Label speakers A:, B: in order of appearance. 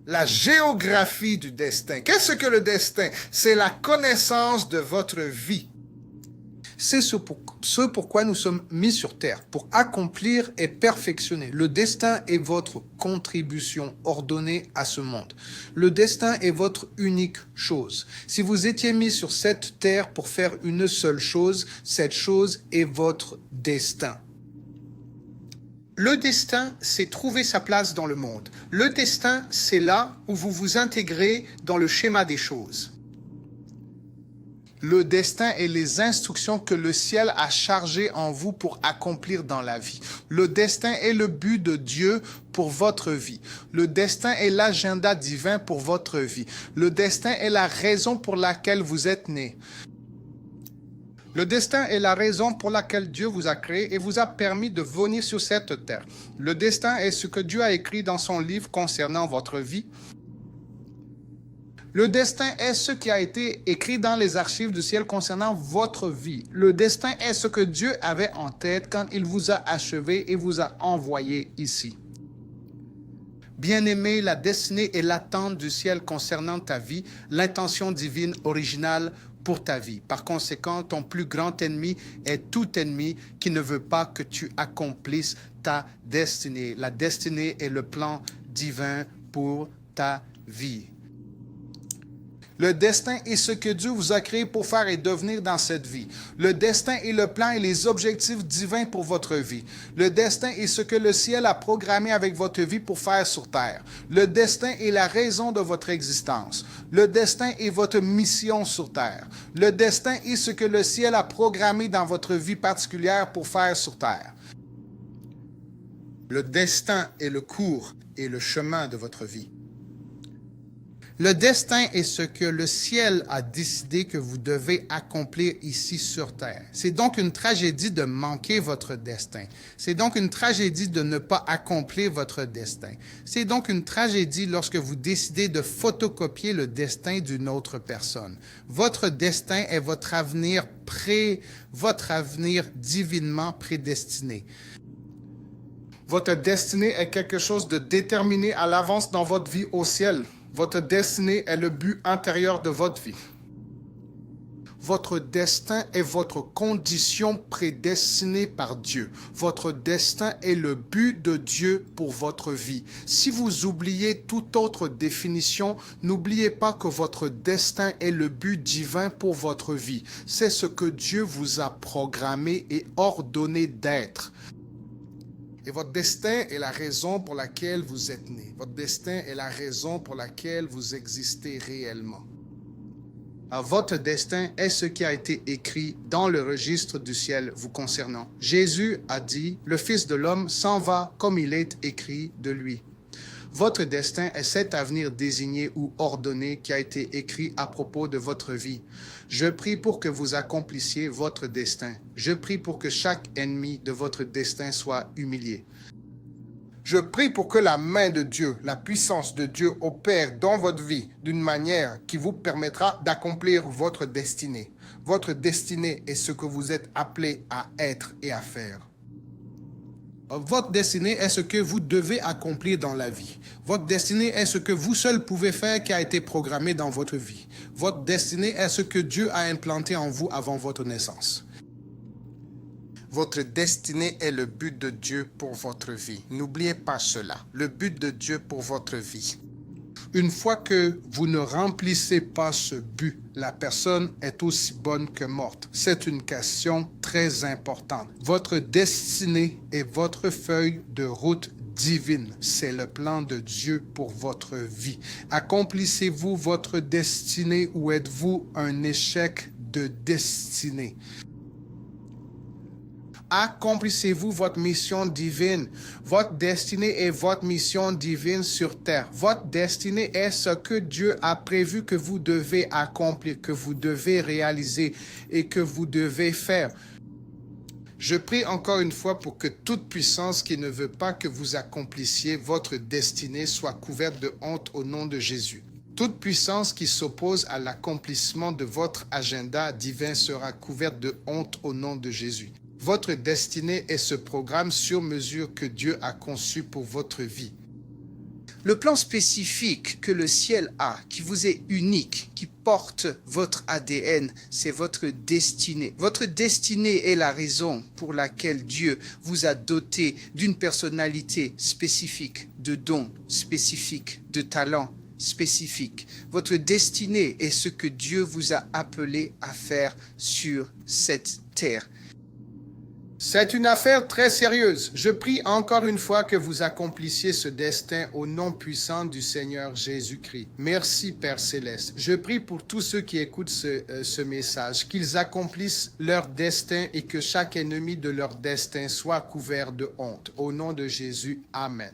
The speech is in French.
A: la géographie du destin. Qu'est-ce que le destin? C'est la connaissance de votre vie.
B: C'est ce pourquoi nous sommes mis sur terre, pour accomplir et perfectionner. Le destin est votre contribution ordonnée à ce monde. Le destin est votre unique chose. Si vous étiez mis sur cette terre pour faire une seule chose, cette chose est votre destin. Le destin, c'est trouver sa place dans le monde. Le destin, c'est là où vous vous intégrez dans le schéma des choses.
A: Le destin est les instructions que le ciel a chargées en vous pour accomplir dans la vie. Le destin est le but de Dieu pour votre vie. Le destin est l'agenda divin pour votre vie. Le destin est la raison pour laquelle vous êtes né.
B: Le destin est la raison pour laquelle Dieu vous a créé et vous a permis de venir sur cette terre. Le destin est ce que Dieu a écrit dans son livre concernant votre vie. Le destin est ce qui a été écrit dans les archives du ciel concernant votre vie. Le destin est ce que Dieu avait en tête quand il vous a achevé et vous a envoyé ici. Bien-aimé, la destinée est l'attente du ciel concernant ta vie, l'intention divine originale pour ta vie. Par conséquent, ton plus grand ennemi est tout ennemi qui ne veut pas que tu accomplisses ta destinée. La destinée est le plan divin pour ta vie. Le destin est ce que Dieu vous a créé pour faire et devenir dans cette vie. Le destin est le plan et les objectifs divins pour votre vie. Le destin est ce que le ciel a programmé avec votre vie pour faire sur terre. Le destin est la raison de votre existence. Le destin est votre mission sur terre. Le destin est ce que le ciel a programmé dans votre vie particulière pour faire sur terre.
A: Le destin est le cours et le chemin de votre vie.
B: Le destin est ce que le ciel a décidé que vous devez accomplir ici sur terre. C'est donc une tragédie de manquer votre destin. C'est donc une tragédie de ne pas accomplir votre destin. C'est donc une tragédie lorsque vous décidez de photocopier le destin d'une autre personne. Votre destin est votre avenir divinement prédestiné.
A: Votre destinée est quelque chose de déterminé à l'avance dans votre vie au ciel. Votre destinée est le but intérieur de votre vie.
B: Votre destin est votre condition prédestinée par Dieu. Votre destin est le but de Dieu pour votre vie. Si vous oubliez toute autre définition, n'oubliez pas que votre destin est le but divin pour votre vie. C'est ce que Dieu vous a programmé et ordonné d'être.
A: Et votre destin est la raison pour laquelle vous êtes né. Votre destin est la raison pour laquelle vous existez réellement.
B: Votre destin est ce qui a été écrit dans le registre du ciel vous concernant. Jésus a dit, le Fils de l'homme s'en va comme il est écrit de lui. Votre destin est cet avenir désigné ou ordonné qui a été écrit à propos de votre vie. Je prie pour que vous accomplissiez votre destin. Je prie pour que chaque ennemi de votre destin soit humilié.
A: Je prie pour que la main de Dieu, la puissance de Dieu opère dans votre vie d'une manière qui vous permettra d'accomplir votre destinée. Votre destinée est ce que vous êtes appelé à être et à faire.
B: Votre destinée est ce que vous devez accomplir dans la vie. Votre destinée est ce que vous seul pouvez faire qui a été programmé dans votre vie. Votre destinée est ce que Dieu a implanté en vous avant votre naissance.
A: Votre destinée est le but de Dieu pour votre vie. N'oubliez pas cela, le but de Dieu pour votre vie.
B: Une fois que vous ne remplissez pas ce but, la personne est aussi bonne que morte. C'est une question très importante. Votre destinée est votre feuille de route divine. C'est le plan de Dieu pour votre vie. Accomplissez-vous votre destinée ou êtes-vous un échec de destinée? Accomplissez-vous votre mission divine. Votre destinée est votre mission divine sur terre. Votre destinée est ce que Dieu a prévu que vous devez accomplir, que vous devez réaliser et que vous devez faire. Je prie encore une fois pour que toute puissance qui ne veut pas que vous accomplissiez votre destinée soit couverte de honte au nom de Jésus. Toute puissance qui s'oppose à l'accomplissement de votre agenda divin sera couverte de honte au nom de Jésus. Votre destinée est ce programme sur mesure que Dieu a conçu pour votre vie. Le plan spécifique que le ciel a, qui vous est unique, qui porte votre ADN, c'est votre destinée. Votre destinée est la raison pour laquelle Dieu vous a doté d'une personnalité spécifique, de dons spécifiques, de talents spécifiques. Votre destinée est ce que Dieu vous a appelé à faire sur cette terre.
A: C'est une affaire très sérieuse. Je prie encore une fois que vous accomplissiez ce destin au nom puissant du Seigneur Jésus-Christ. Merci, Père Céleste. Je prie pour tous ceux qui écoutent ce message, qu'ils accomplissent leur destin et que chaque ennemi de leur destin soit couvert de honte. Au nom de Jésus, Amen.